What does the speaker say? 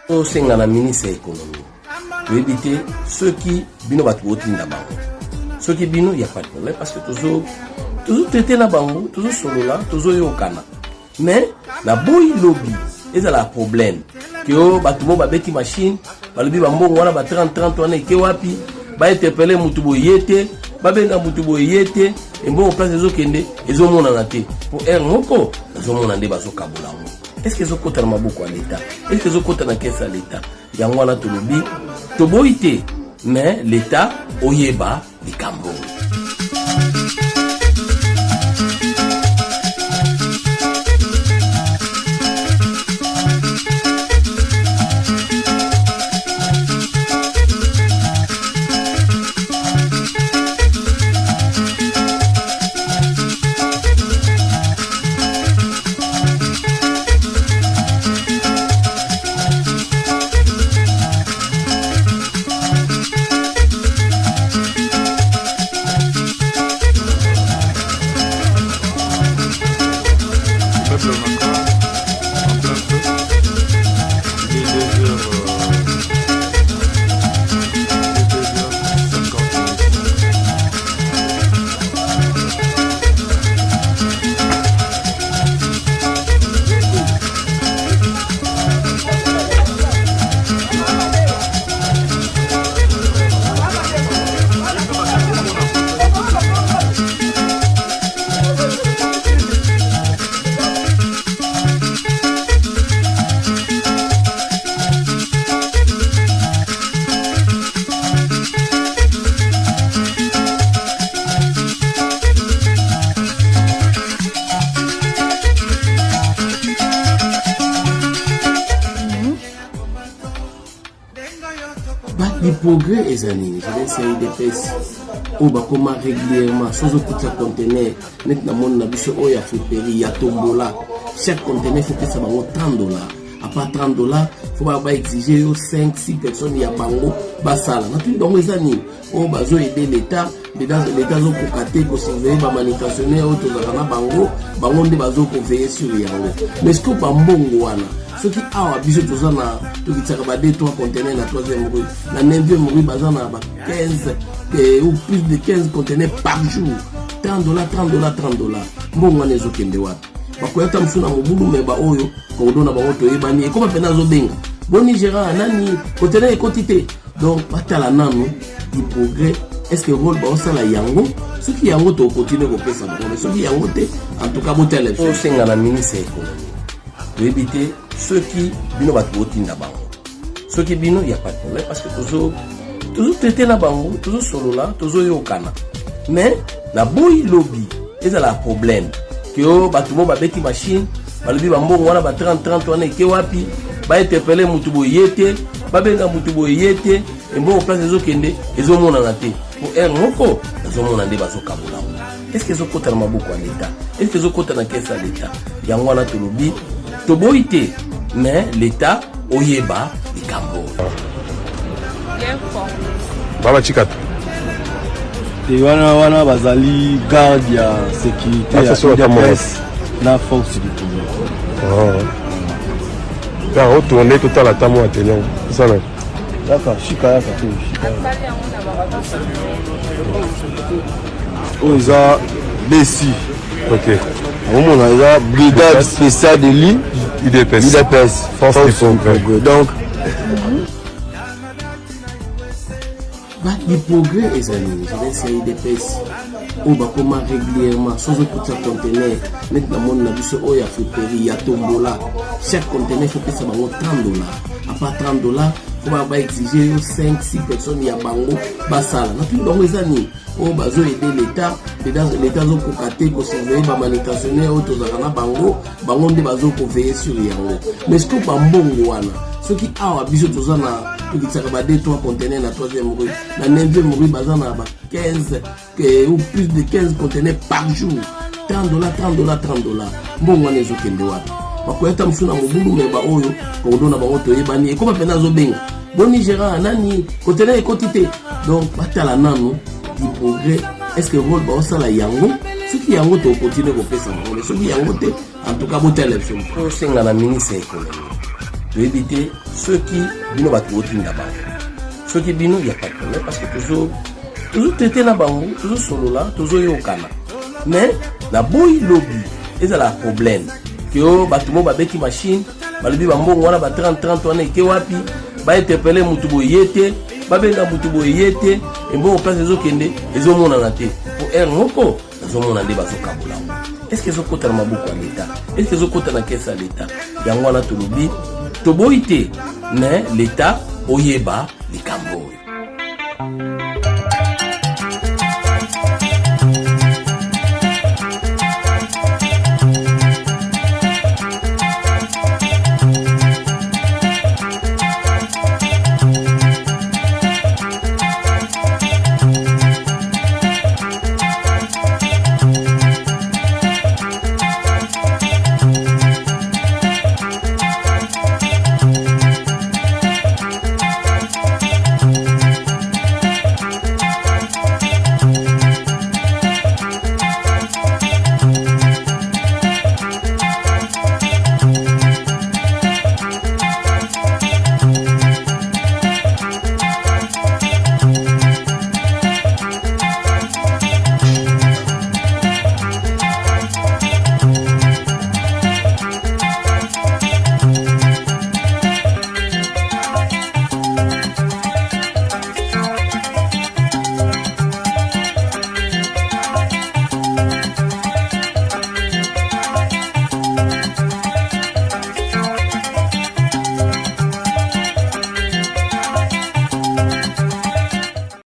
Au sein de la ministre de l'économie, pour éviter ceux qui bino bat voter dans bango. Ceux qui bino, il n'y a pas de problème parce que toujours traité na bango, toujours solo là, toujours yokana. Mais la boy lobby, et ça la problème. Que oh batumo ba beti machine, ba lobi ba mbongo wana ba 30 wana ke wapi, ba interpeller mutubo yete, ba benga mutubo yete, et bon place ezo kende, ezo mona na te. Pour moko, ezo mona nde bazo kabula. Est-ce que Zokota na maboko à l'État? Est-ce que Zokota na caisse à l'État? Yangwana tolobi, toboite, mais l'État oyeba likambo. Le progrès est aligné. Je vais essayer de faire au bakoma régulièrement sans aucun conteneur. Maintenant, mon abisso oya friperi ya tombola. Chaque conteneur faut que ça vaut $30. À part $30, faut pas exiger 5-6 personnes ya bango basala. Naturellement donc les amis, on bazo aider l'État. L'État zo kokate ko surveiller ba manutentionnaire auto za bango, bango nde bazo ko veiller sur yango. Mais ce que pas mbongo wana ceux qui ont besoin de ça, tout qui s'arrête des 3 conteneurs la 3e rue, la 9e rue, bazar na 15 ou plus de 15 conteneurs par jour. $30, bon on est au Kendewa. Bakoyata msuna mobulu meba oyo ko dona ba oto ebani ko ba pena zo benga. Bon Nigéria nani conteneur et quantité. Donc batala nanu du progrès. Est-ce que rôle ba osala yango? Ceux qui yango to continuer ko pesa ba. Ceux qui yango te en tout cas botel au senga la ministre économie. Pour éviter ceux qui bino bat voter na bango. Ceux qui bino, il n'y a pas de problème parce que toujours traité na bango, toujours solo là, toujours yokana. Mais la boy lobby, et ça la problème. Que oh batumo ba beti machine, ba lobi ba mbongo wana ba 30 wana ke wapi, ba interpeller mutubo yete, ba benga mutubo yete, et bon place ezo kende, ezo mona na te. Pour moko, ezo mona nde bazo kabula. Est-ce que Zokota na maboko à l'État? Est-ce que Zokota na caisse à l'État? Yangwana tolobi toboite, mais l'État oyeba likambo. Baba Chikata. Et wana bazali garde ya sécurité ya presse na force du pouvoir. Là retourner tout à la tamo atelier. Ça là. D'accord, shika. Oza Bessi. OK. On a la brigade spéciale de l'île UDPS, force du progrès. Donc, le progrès est aligné. Je vais essayer de faire au bakoma régulièrement sans aucun conteneur. Maintenant, mon abisso oya friperi ya tombola. Chaque conteneur faut que ça vaut $30. À part $30, faut pas exiger 5-6 personnes ya bango basala. Naturellement donc les amis, on bazo aider l'État. L'État zo kokate ko surveiller ba manutentionnaire auto za na bango nde bazo ko veiller sur yango. Mais ce que pas mbongo wana ceux qui ont besoin de ça na tout qui s'arrête des 3 conteneurs la 3e rue, la 9e rue bazar na 15 ou plus de 15 conteneurs par jour. $30. Bon on est au Kendewa. Bakoyata msuna mobulu meba oyo ko dona ba oto ebani e ko ba pena zo benga. Bon Nigéria nani conteneur et quantité. Donc batala nanu du progrès. Est-ce que rôle ba osala yango? Ceux qui yango to continuer ko pesa. Ceux qui yango te en tout cas botel élection. Au senga la ministre économie. éviter ceux qui bino bato otinda bango. Ceux qui bino, il n'y a pas de problème parce que toujours traiter na bango, toujours solo là, toujours yokana. Mais la boy lobby, c'est un problème. Que oh batumo babeki machine, balobi bambongo wana ba 30 wana ke wapi, ba interpeller mutubo yete, ba benga mutubo yete, et bon place ezokende, ezomona na te. Pour er moko, ezomona nde bazokabola. Est-ce que ezokota na maboko ya l'État? Est-ce que ezokota na caisse ya l'État? Yango wana tolobi, toboite, mais l'État oyeba likambo.